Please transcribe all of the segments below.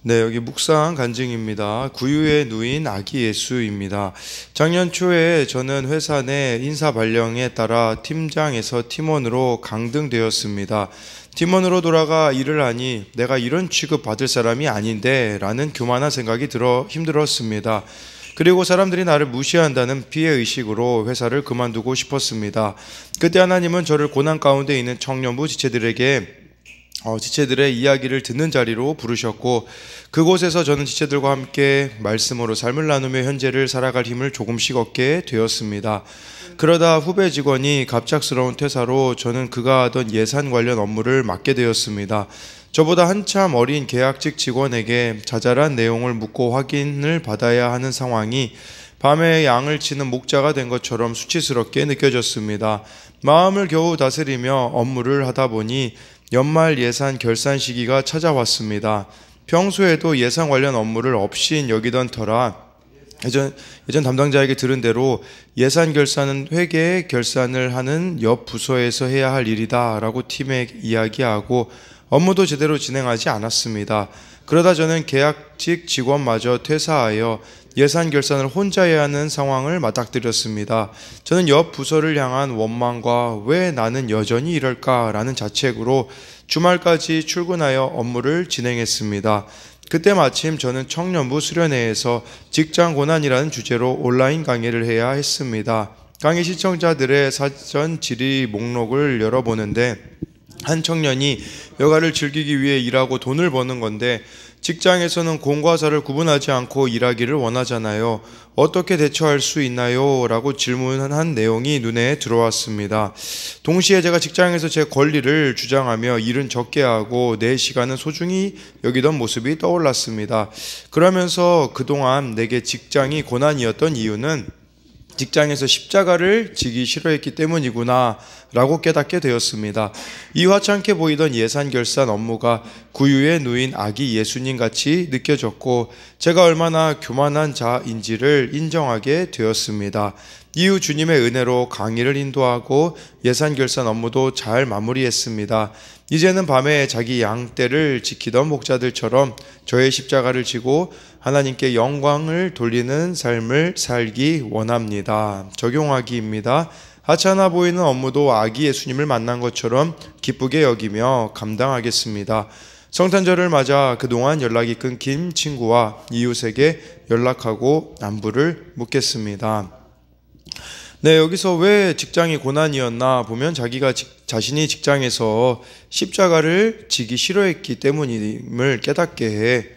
네, 여기 묵상 간증입니다. 구유에 누인 아기 예수입니다. 작년 초에 저는 회사 내 인사 발령에 따라 팀장에서 팀원으로 강등되었습니다. 팀원으로 돌아가 일을 하니 내가 이런 취급 받을 사람이 아닌데 라는 교만한 생각이 들어 힘들었습니다. 그리고 사람들이 나를 무시한다는 피해의식으로 회사를 그만두고 싶었습니다. 그때 하나님은 저를 고난 가운데 있는 청년부 지체들의 이야기를 듣는 자리로 부르셨고, 그곳에서 저는 지체들과 함께 말씀으로 삶을 나누며 현재를 살아갈 힘을 조금씩 얻게 되었습니다. 그러다 후배 직원이 갑작스러운 퇴사로 저는 그가 하던 예산 관련 업무를 맡게 되었습니다. 저보다 한참 어린 계약직 직원에게 자잘한 내용을 묻고 확인을 받아야 하는 상황이 밤에 양을 치는 목자가 된 것처럼 수치스럽게 느껴졌습니다. 마음을 겨우 다스리며 업무를 하다 보니 연말 예산 결산 시기가 찾아왔습니다. 평소에도 예산 관련 업무를 업신 여기던 터라 예전 담당자에게 들은 대로 예산 결산은 회계 결산을 하는 옆 부서에서 해야 할 일이다 라고 팀에 이야기하고 업무도 제대로 진행하지 않았습니다. 그러다 저는 계약직 직원마저 퇴사하여 예산 결산을 혼자 해야 하는 상황을 맞닥뜨렸습니다. 저는 옆 부서를 향한 원망과 왜 나는 여전히 이럴까라는 자책으로 주말까지 출근하여 업무를 진행했습니다. 그때 마침 저는 청년부 수련회에서 직장 고난이라는 주제로 온라인 강의를 해야 했습니다. 강의 시청자들의 사전 질의 목록을 열어보는데 한 청년이 여가를 즐기기 위해 일하고 돈을 버는 건데 직장에서는 공과 사를 구분하지 않고 일하기를 원하잖아요. 어떻게 대처할 수 있나요? 라고 질문한 내용이 눈에 들어왔습니다. 동시에 제가 직장에서 제 권리를 주장하며 일은 적게 하고 내 시간은 소중히 여기던 모습이 떠올랐습니다. 그러면서 그동안 내게 직장이 고난이었던 이유는 직장에서 십자가를 지기 싫어했기 때문이구나 라고 깨닫게 되었습니다. 이 화창해 보이던 예산 결산 업무가 구유에 누인 아기 예수님 같이 느껴졌고 제가 얼마나 교만한 자인지를 인정하게 되었습니다. 이후 주님의 은혜로 강의를 인도하고 예산 결산 업무도 잘 마무리했습니다. 이제는 밤에 자기 양떼를 지키던 목자들처럼 저의 십자가를 지고 하나님께 영광을 돌리는 삶을 살기 원합니다. 적용하기입니다. 하찮아 보이는 업무도 아기 예수님을 만난 것처럼 기쁘게 여기며 감당하겠습니다. 성탄절을 맞아 그동안 연락이 끊긴 친구와 이웃에게 연락하고 안부를 묻겠습니다. 네, 여기서 왜 직장이 고난이었나 보면 자신이 직장에서 십자가를 지기 싫어했기 때문임을 깨닫게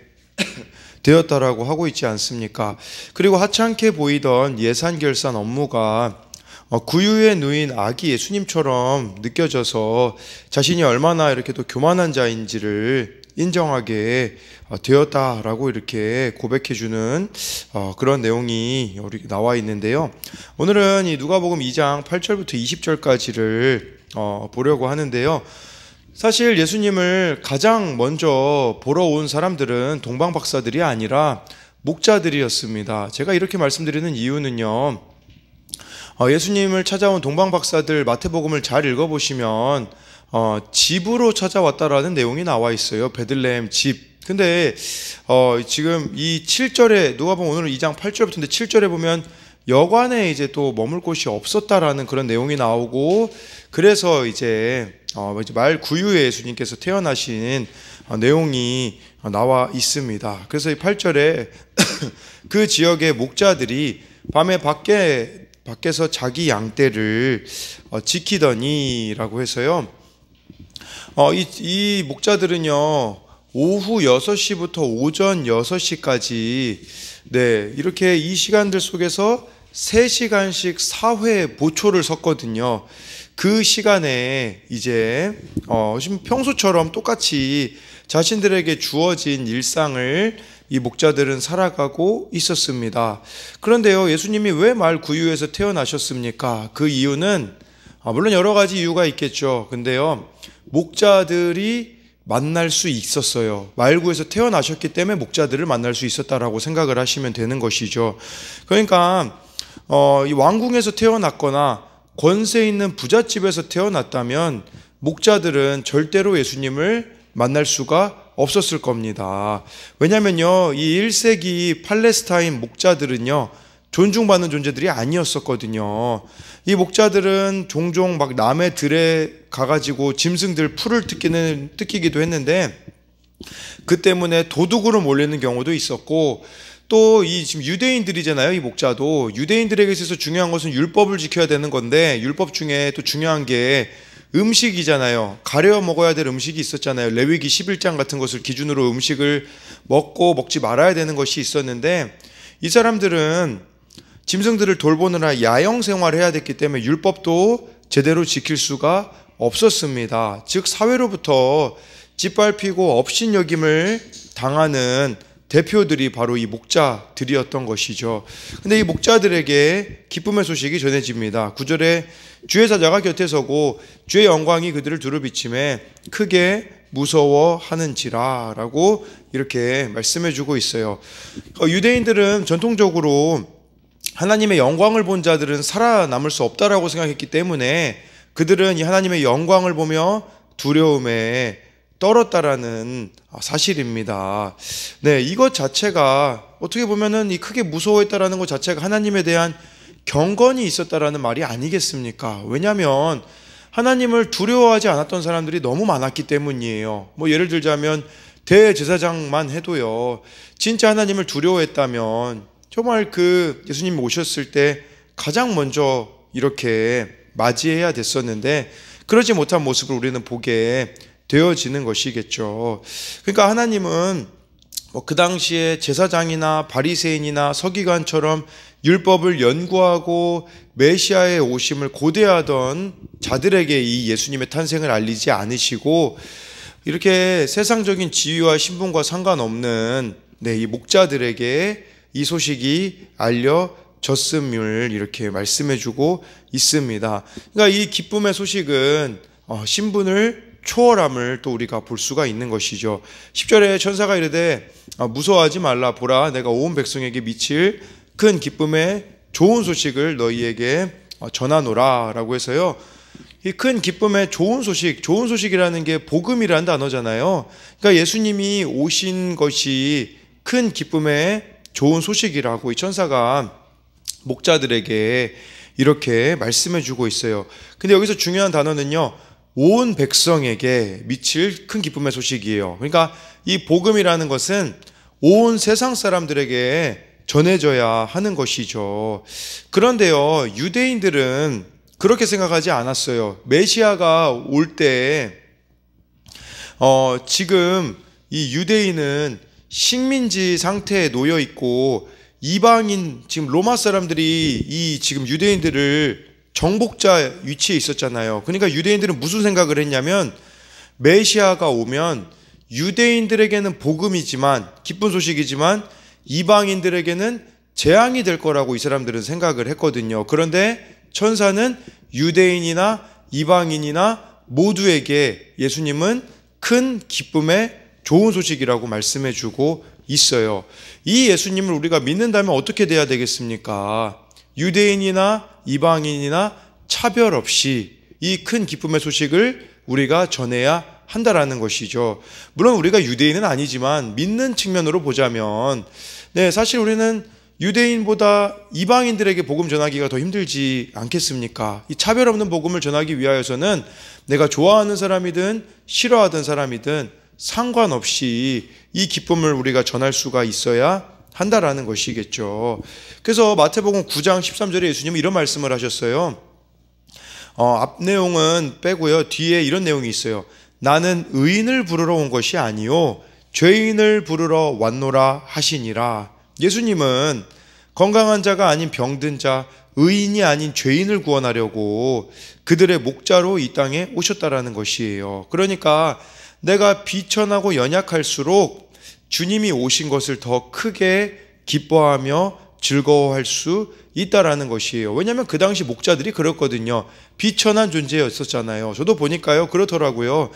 되었다라고 하고 있지 않습니까? 그리고 하찮게 보이던 예산 결산 업무가 구유에 누인 아기 예수님처럼 느껴져서 자신이 얼마나 이렇게 또 교만한 자인지를 인정하게 되었다라고 이렇게 고백해주는 그런 내용이 여기 나와 있는데요. 오늘은 이 누가복음 2장 8절부터 20절까지를 보려고 하는데요. 사실 예수님을 가장 먼저 보러 온 사람들은 동방박사들이 아니라 목자들이었습니다. 제가 이렇게 말씀드리는 이유는요, 예수님을 찾아온 동방박사들 마태복음을 잘 읽어보시면 집으로 찾아왔다라는 내용이 나와 있어요. 베들레헴 집. 근데 지금 이 7절에 누가복음 오늘은 2장 8절부터인데 7절에 보면 여관에 이제 또 머물 곳이 없었다라는 그런 내용이 나오고, 그래서 이제 말 구유에 예수님께서 태어나신 내용이 나와 있습니다. 그래서 이 8절에 그 지역의 목자들이 밤에 밖에서 자기 양떼를 지키더니라고 해서요. 이 목자들은요, 오후 6시부터 오전 6시까지 이렇게 이 시간들 속에서 3시간씩 4회 보초를 섰거든요. 그 시간에 이제 지금 평소처럼 똑같이 자신들에게 주어진 일상을 이 목자들은 살아가고 있었습니다. 그런데요, 예수님이 왜 말 구유에서 태어나셨습니까? 그 이유는 물론 여러 가지 이유가 있겠죠. 근데요, 목자들이 만날 수 있었어요. 말구에서 태어나셨기 때문에 목자들을 만날 수 있었다라고 생각을 하시면 되는 것이죠. 그러니까 이 왕궁에서 태어났거나 권세 있는 부잣집에서 태어났다면 목자들은 절대로 예수님을 만날 수가 없었을 겁니다. 왜냐면요, 이 1세기 팔레스타인 목자들은요, 존중받는 존재들이 아니었었거든요. 이 목자들은 종종 막 남의 들에 가가지고 짐승들 풀을 뜯기기도 했는데, 그 때문에 도둑으로 몰리는 경우도 있었고, 또 이 지금 유대인들이잖아요. 이 목자도 유대인들에게 있어서 중요한 것은 율법을 지켜야 되는 건데, 율법 중에 또 중요한 게 음식이잖아요. 가려 먹어야 될 음식이 있었잖아요. 레위기 11장 같은 것을 기준으로 음식을 먹지 말아야 되는 것이 있었는데, 이 사람들은 짐승들을 돌보느라 야영 생활을 해야 됐기 때문에 율법도 제대로 지킬 수가 없었습니다. 즉 사회로부터 짓밟히고 업신여김을 당하는 대표들이 바로 이 목자들이었던 것이죠. 근데 이 목자들에게 기쁨의 소식이 전해집니다. 9절에 주의 사자가 곁에 서고 주의 영광이 그들을 두루비침에 크게 무서워하는지라 라고 이렇게 말씀해 주고 있어요. 유대인들은 전통적으로 하나님의 영광을 본 자들은 살아남을 수 없다라고 생각했기 때문에 그들은 이 하나님의 영광을 보며 두려움에 떨었다라는 사실입니다. 네, 이것 자체가 어떻게 보면은 이 크게 무서워했다라는 것 자체가 하나님에 대한 경건이 있었다라는 말이 아니겠습니까? 왜냐하면 하나님을 두려워하지 않았던 사람들이 너무 많았기 때문이에요. 뭐 예를 들자면 대제사장만 해도요, 진짜 하나님을 두려워했다면 정말 그 예수님이 오셨을 때 가장 먼저 이렇게 맞이해야 됐었는데, 그러지 못한 모습을 우리는 보게 되어지는 것이겠죠. 그러니까 하나님은 그 당시에 제사장이나 바리새인이나 서기관처럼 율법을 연구하고 메시아의 오심을 고대하던 자들에게 이 예수님의 탄생을 알리지 않으시고, 이렇게 세상적인 지위와 신분과 상관없는 이 목자들에게 이 소식이 알려졌음을 이렇게 말씀해주고 있습니다. 그러니까 이 기쁨의 소식은 신분을 초월함을 또 우리가 볼 수가 있는 것이죠. 10절에 천사가 이르되 무서워하지 말라. 보라, 내가 온 백성에게 미칠 큰 기쁨의 좋은 소식을 너희에게 전하노라 라고 해서요, 이 큰 기쁨의 좋은 소식이라는 게 복음이라는 단어잖아요. 그러니까 예수님이 오신 것이 큰 기쁨의 좋은 소식이라고 이 천사가 목자들에게 이렇게 말씀해 주고 있어요. 근데 여기서 중요한 단어는요, 온 백성에게 미칠 큰 기쁨의 소식이에요. 그러니까 이 복음이라는 것은 온 세상 사람들에게 전해져야 하는 것이죠. 그런데요, 유대인들은 그렇게 생각하지 않았어요. 메시아가 올 때 지금 이 유대인은 식민지 상태에 놓여 있고, 이방인, 지금 로마 사람들이 이 지금 유대인들을 정복자 위치에 있었잖아요. 그러니까 유대인들은 무슨 생각을 했냐면, 메시아가 오면 유대인들에게는 복음이지만, 기쁜 소식이지만 이방인들에게는 재앙이 될 거라고 이 사람들은 생각을 했거든요. 그런데 천사는 유대인이나 이방인이나 모두에게 예수님은 큰 기쁨의 좋은 소식이라고 말씀해 주고 있어요. 이 예수님을 우리가 믿는다면 어떻게 돼야 되겠습니까? 유대인이나 이방인이나 차별 없이 이 큰 기쁨의 소식을 우리가 전해야 한다라는 것이죠. 물론 우리가 유대인은 아니지만 믿는 측면으로 보자면, 사실 우리는 유대인보다 이방인들에게 복음 전하기가 더 힘들지 않겠습니까? 이 차별 없는 복음을 전하기 위하여서는 내가 좋아하는 사람이든 싫어하던 사람이든 상관없이 이 기쁨을 우리가 전할 수가 있어야 한다라는 것이겠죠. 그래서 마태복음 9장 13절에 예수님은 이런 말씀을 하셨어요. 앞 내용은 빼고요, 뒤에 이런 내용이 있어요. 나는 의인을 부르러 온 것이 아니요 죄인을 부르러 왔노라 하시니라. 예수님은 건강한 자가 아닌 병든 자, 의인이 아닌 죄인을 구원하려고 그들의 목자로 이 땅에 오셨다라는 것이에요. 그러니까 내가 비천하고 연약할수록 주님이 오신 것을 더 크게 기뻐하며 즐거워할 수 있다라는 것이에요. 왜냐하면 그 당시 목자들이 그렇거든요. 비천한 존재였었잖아요. 저도 보니까요, 그렇더라고요.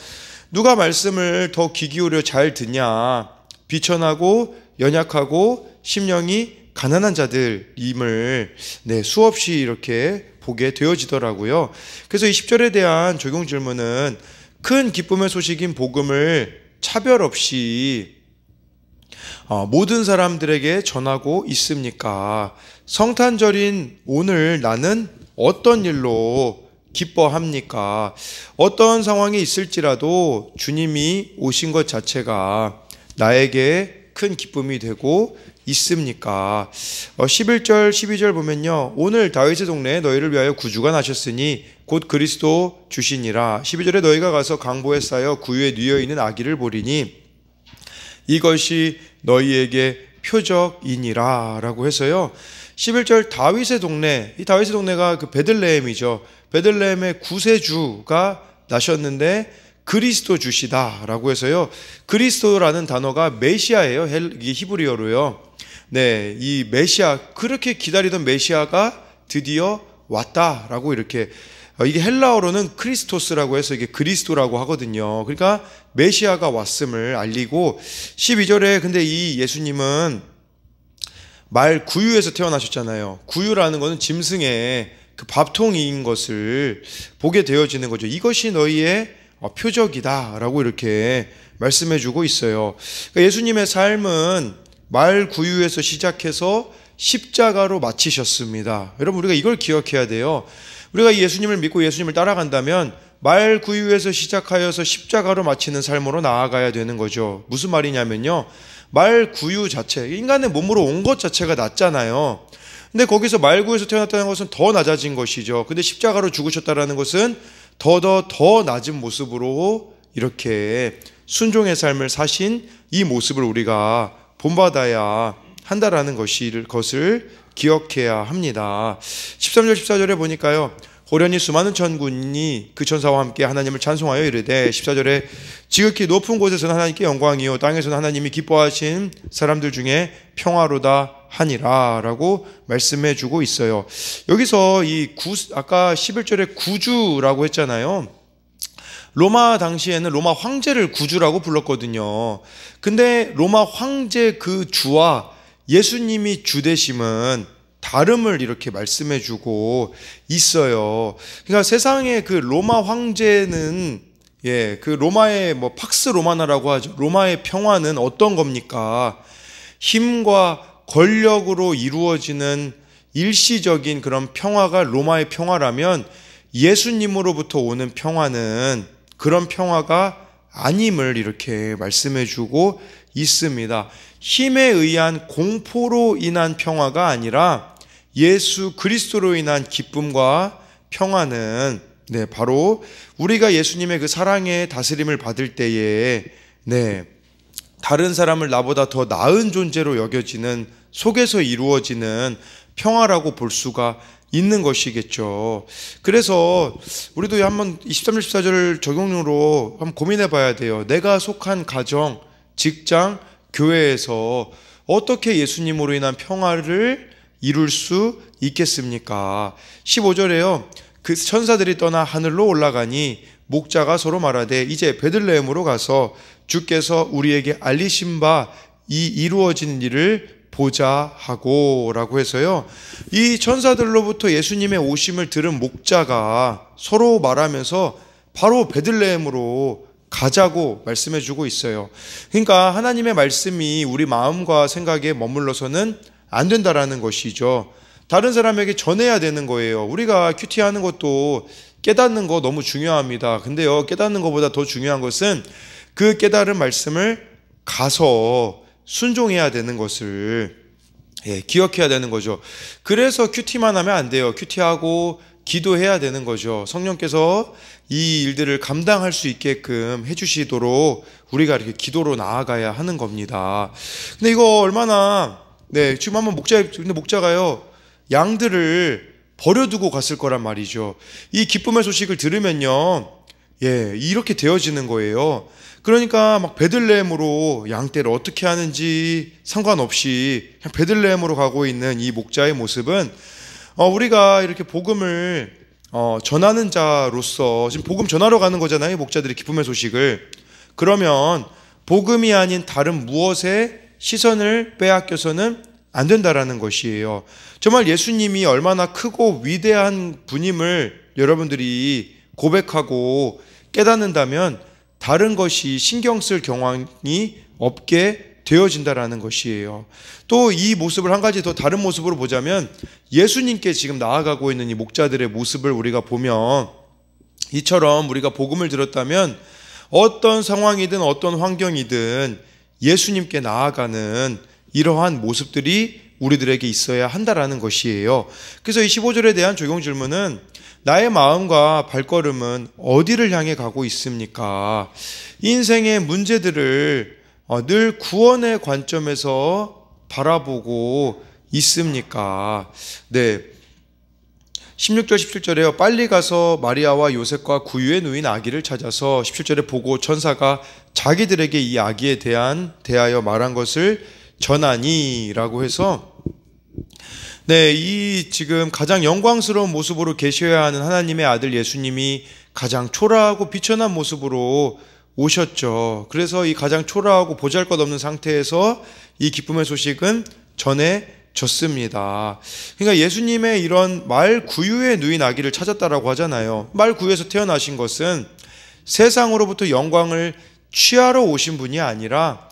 누가 말씀을 더 귀 기울여 잘 듣냐, 비천하고 연약하고 심령이 가난한 자들임을 수없이 이렇게 보게 되어지더라고요. 그래서 이 10절에 대한 적용 질문은 큰 기쁨의 소식인 복음을 차별 없이 모든 사람들에게 전하고 있습니까? 성탄절인 오늘 나는 어떤 일로 기뻐합니까? 어떤 상황이 있을지라도 주님이 오신 것 자체가 나에게 큰 기쁨이 되고 있습니까? 11절 12절 보면요, 오늘 다윗의 동네에 너희를 위하여 구주가 나셨으니 곧 그리스도 주시니라. 12절에 너희가 가서 강보에 쌓여 구유에 뉘어 있는 아기를 보리니 이것이 너희에게 표적이니라 라고 해서요, 11절 다윗의 동네, 이 다윗의 동네가 그 베들레헴이죠. 베들레헴의 구세주가 나셨는데 그리스도 주시다 라고 해서요, 그리스도라는 단어가 메시아예요. 이게 히브리어로요. 네, 이 메시아, 그렇게 기다리던 메시아가 드디어 왔다라고 이렇게, 이게 헬라어로는 크리스토스라고 해서 이게 그리스도라고 하거든요. 그러니까 메시아가 왔음을 알리고, 12절에 근데 이 예수님은 말 구유에서 태어나셨잖아요. 구유라는 것은 짐승의 그 밥통인 것을 보게 되어지는 거죠. 이것이 너희의 표적이다라고 이렇게 말씀해주고 있어요. 그러니까 예수님의 삶은 말 구유에서 시작해서 십자가로 마치셨습니다. 여러분, 우리가 이걸 기억해야 돼요. 우리가 예수님을 믿고 예수님을 따라간다면 말 구유에서 시작하여서 십자가로 마치는 삶으로 나아가야 되는 거죠. 무슨 말이냐면요, 말 구유 자체, 인간의 몸으로 온 것 자체가 낮잖아요. 근데 거기서 말 구유에서 태어났다는 것은 더 낮아진 것이죠. 근데 십자가로 죽으셨다는 것은 더 낮은 모습으로 이렇게 순종의 삶을 사신 이 모습을 우리가 본받아야 한다라는 것을 기억해야 합니다. 13절 14절에 보니까요, 호련히 수많은 천군이 그 천사와 함께 하나님을 찬송하여 이르되, 14절에 지극히 높은 곳에서는 하나님께 영광이요 땅에서는 하나님이 기뻐하신 사람들 중에 평화로다 하니라 라고 말씀해 주고 있어요. 여기서 아까 11절에 구주라고 했잖아요. 로마 당시에는 로마 황제를 구주라고 불렀거든요. 근데 로마 황제 그 주와 예수님이 주 되심은 다름을 이렇게 말씀해 주고 있어요. 그러니까 세상의 그 로마 황제는, 그 로마의 팍스 로마나라고 하죠. 로마의 평화는 어떤 겁니까? 힘과 권력으로 이루어지는 일시적인 그런 평화가 로마의 평화라면, 예수님으로부터 오는 평화는 그런 평화가 아님을 이렇게 말씀해 주고 있습니다. 힘에 의한 공포로 인한 평화가 아니라 예수 그리스도로 인한 기쁨과 평화는, 바로 우리가 예수님의 그 사랑의 다스림을 받을 때에, 다른 사람을 나보다 더 나은 존재로 여겨지는 속에서 이루어지는 평화라고 볼 수가 있는 것이겠죠. 그래서 우리도 한번 23절 14절 적용으로 한번 고민해 봐야 돼요. 내가 속한 가정, 직장, 교회에서 어떻게 예수님으로 인한 평화를 이룰 수 있겠습니까? 15절에요. 그 천사들이 떠나 하늘로 올라가니 목자가 서로 말하되 이제 베들레헴으로 가서 주께서 우리에게 알리신 바 이 이루어진 일을 보자 하고 라고 해서요, 이 천사들로부터 예수님의 오심을 들은 목자가 서로 말하면서 바로 베들레헴으로 가자고 말씀해 주고 있어요. 그러니까 하나님의 말씀이 우리 마음과 생각에 머물러서는 안 된다라는 것이죠. 다른 사람에게 전해야 되는 거예요. 우리가 큐티하는 것도 깨닫는 거 너무 중요합니다. 근데요, 깨닫는 것보다 더 중요한 것은 그 깨달은 말씀을 가서 순종해야 되는 것을 기억해야 되는 거죠. 그래서 큐티만 하면 안 돼요. 큐티하고 기도해야 되는 거죠. 성령께서 이 일들을 감당할 수 있게끔 해주시도록 우리가 이렇게 기도로 나아가야 하는 겁니다. 근데 이거 얼마나, 지금 한번 근데 목자가요, 양들을 버려두고 갔을 거란 말이죠. 이 기쁨의 소식을 들으면요, 이렇게 되어지는 거예요. 그러니까 막 베들레헴으로 양떼를 어떻게 하는지 상관없이 그냥 베들레헴으로 가고 있는 이 목자의 모습은, 우리가 이렇게 복음을 전하는 자로서 지금 복음 전하러 가는 거잖아요. 목자들이 기쁨의 소식을. 그러면 복음이 아닌 다른 무엇에 시선을 빼앗겨서는 안 된다라는 것이에요. 정말 예수님이 얼마나 크고 위대한 분임을 여러분들이 고백하고 깨닫는다면 다른 것이 신경 쓸 경황이 없게 되어진다라는 것이에요. 또 이 모습을 한 가지 더 다른 모습으로 보자면 예수님께 지금 나아가고 있는 이 목자들의 모습을 우리가 보면 이처럼 우리가 복음을 들었다면 어떤 상황이든 어떤 환경이든 예수님께 나아가는 이러한 모습들이 우리들에게 있어야 한다라는 것이에요. 그래서 이 15절에 대한 적용 질문은 나의 마음과 발걸음은 어디를 향해 가고 있습니까? 인생의 문제들을 늘 구원의 관점에서 바라보고 있습니까? 네. 16절 17절에요. 빨리 가서 마리아와 요셉과 구유에 누인 아기를 찾아서 17절에 보고 천사가 자기들에게 이 아기에 대하여 말한 것을 전하니 라고 해서 네, 이 지금 가장 영광스러운 모습으로 계셔야 하는 하나님의 아들 예수님이 가장 초라하고 비천한 모습으로 오셨죠. 그래서 이 가장 초라하고 보잘것없는 상태에서 이 기쁨의 소식은 전해졌습니다. 그러니까 예수님의 이런 말 구유에 누인 아기를 찾았다라고 하잖아요. 말 구유에서 태어나신 것은 세상으로부터 영광을 취하러 오신 분이 아니라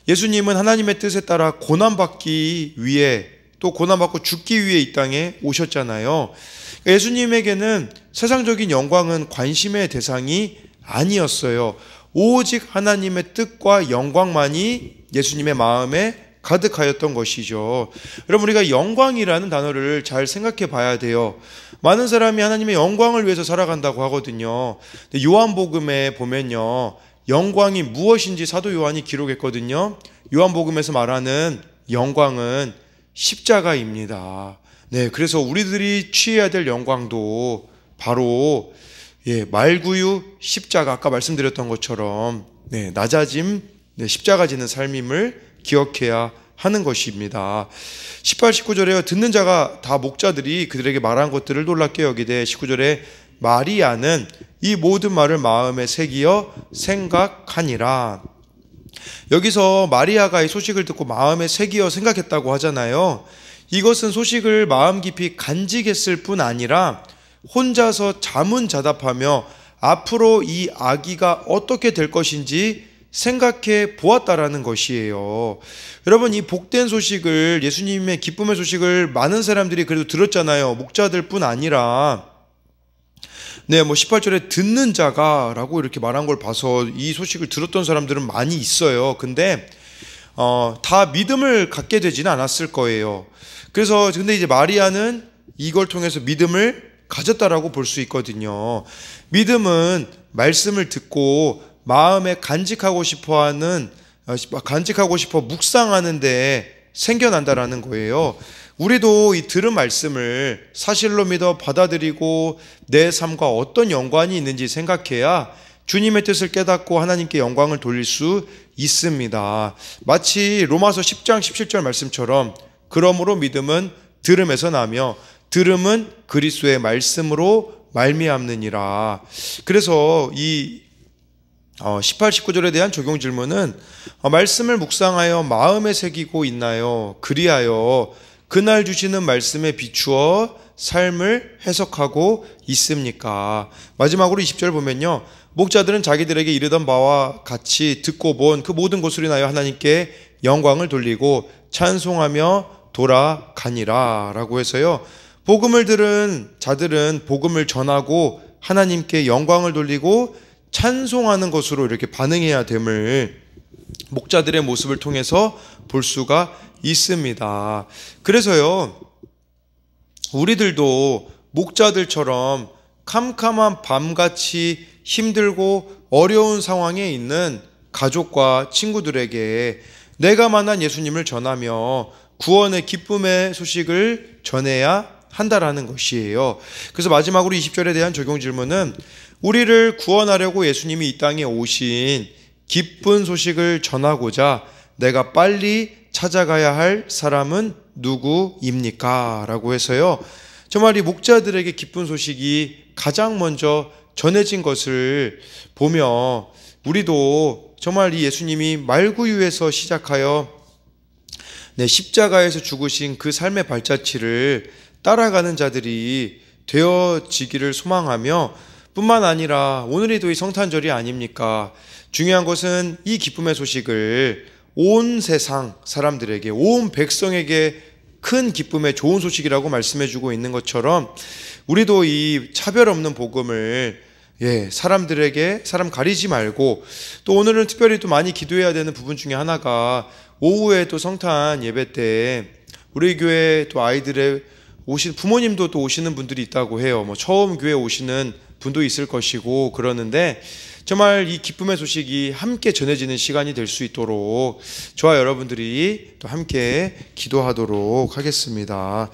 예수님은 하나님의 뜻에 따라 고난받기 위해 또 고난받고 죽기 위해 이 땅에 오셨잖아요. 예수님에게는 세상적인 영광은 관심의 대상이 아니었어요. 오직 하나님의 뜻과 영광만이 예수님의 마음에 가득하였던 것이죠. 여러분, 우리가 영광이라는 단어를 잘 생각해 봐야 돼요. 많은 사람이 하나님의 영광을 위해서 살아간다고 하거든요. 요한복음에 보면요, 영광이 무엇인지 사도 요한이 기록했거든요. 요한복음에서 말하는 영광은 십자가입니다. 네, 그래서 우리들이 취해야 될 영광도 바로 말구유 십자가, 아까 말씀드렸던 것처럼 낮아짐, 십자가 지는 삶임을 기억해야 하는 것입니다. 18, 19절에요. 듣는 자가 다 목자들이 그들에게 말한 것들을 놀랍게 여기되 19절에 마리아는 이 모든 말을 마음에 새기어 생각하니라. 여기서 마리아가 이 소식을 듣고 마음에 새기어 생각했다고 하잖아요. 이것은 소식을 마음 깊이 간직했을 뿐 아니라 혼자서 자문자답하며 앞으로 이 아기가 어떻게 될 것인지 생각해 보았다라는 것이에요. 여러분, 이 복된 소식을, 예수님의 기쁨의 소식을 많은 사람들이 그래도 들었잖아요. 목자들 뿐 아니라 18절에 듣는 자가 라고 이렇게 말한 걸 봐서 이 소식을 들었던 사람들은 많이 있어요. 근데 다 믿음을 갖게 되지는 않았을 거예요. 그래서 근데 이제 마리아는 이걸 통해서 믿음을 가졌다라고 볼 수 있거든요. 믿음은 말씀을 듣고 마음에 간직하고 싶어 묵상하는데 생겨난다라는 거예요. 우리도 이 들은 말씀을 사실로 믿어 받아들이고 내 삶과 어떤 연관이 있는지 생각해야 주님의 뜻을 깨닫고 하나님께 영광을 돌릴 수 있습니다. 마치 로마서 10장 17절 말씀처럼 그러므로 믿음은 들음에서 나며 들음은 그리스도의 말씀으로 말미암느니라. 그래서 이 18, 19절에 대한 적용 질문은 말씀을 묵상하여 마음에 새기고 있나요? 그리하여 그날 주시는 말씀에 비추어 삶을 해석하고 있습니까? 마지막으로 20절 보면요, 목자들은 자기들에게 이르던 바와 같이 듣고 본 그 모든 것으로 인하여 하나님께 영광을 돌리고 찬송하며 돌아가니라 라고 해서요, 복음을 들은 자들은 복음을 전하고 하나님께 영광을 돌리고 찬송하는 것으로 이렇게 반응해야 됨을 목자들의 모습을 통해서 볼 수가 있습니다. 그래서요, 우리들도 목자들처럼 캄캄한 밤같이 힘들고 어려운 상황에 있는 가족과 친구들에게 내가 만난 예수님을 전하며 구원의 기쁨의 소식을 전해야 한다라는 것이에요. 그래서 마지막으로 20절에 대한 적용 질문은 우리를 구원하려고 예수님이 이 땅에 오신 기쁜 소식을 전하고자 내가 빨리 찾아가야 할 사람은 누구입니까? 라고 해서요, 정말 이 목자들에게 기쁜 소식이 가장 먼저 전해진 것을 보며 우리도 정말 이 예수님이 말구유에서 시작하여 십자가에서 죽으신 그 삶의 발자취를 따라가는 자들이 되어지기를 소망하며 뿐만 아니라 오늘이 또 이 성탄절이 아닙니까? 중요한 것은 이 기쁨의 소식을 온 세상 사람들에게, 온 백성에게 큰 기쁨의 좋은 소식이라고 말씀해주고 있는 것처럼 우리도 이 차별 없는 복음을 사람들에게 사람 가리지 말고, 또 오늘은 특별히 또 많이 기도해야 되는 부분 중에 하나가 오후에 또 성탄 예배 때 우리 교회 또 아이들의 부모님도 또 오시는 분들이 있다고 해요. 처음 교회 오시는 분도 있을 것이고 그러는데, 정말 이 기쁨의 소식이 함께 전해지는 시간이 될 수 있도록 저와 여러분들이 또 함께 기도하도록 하겠습니다.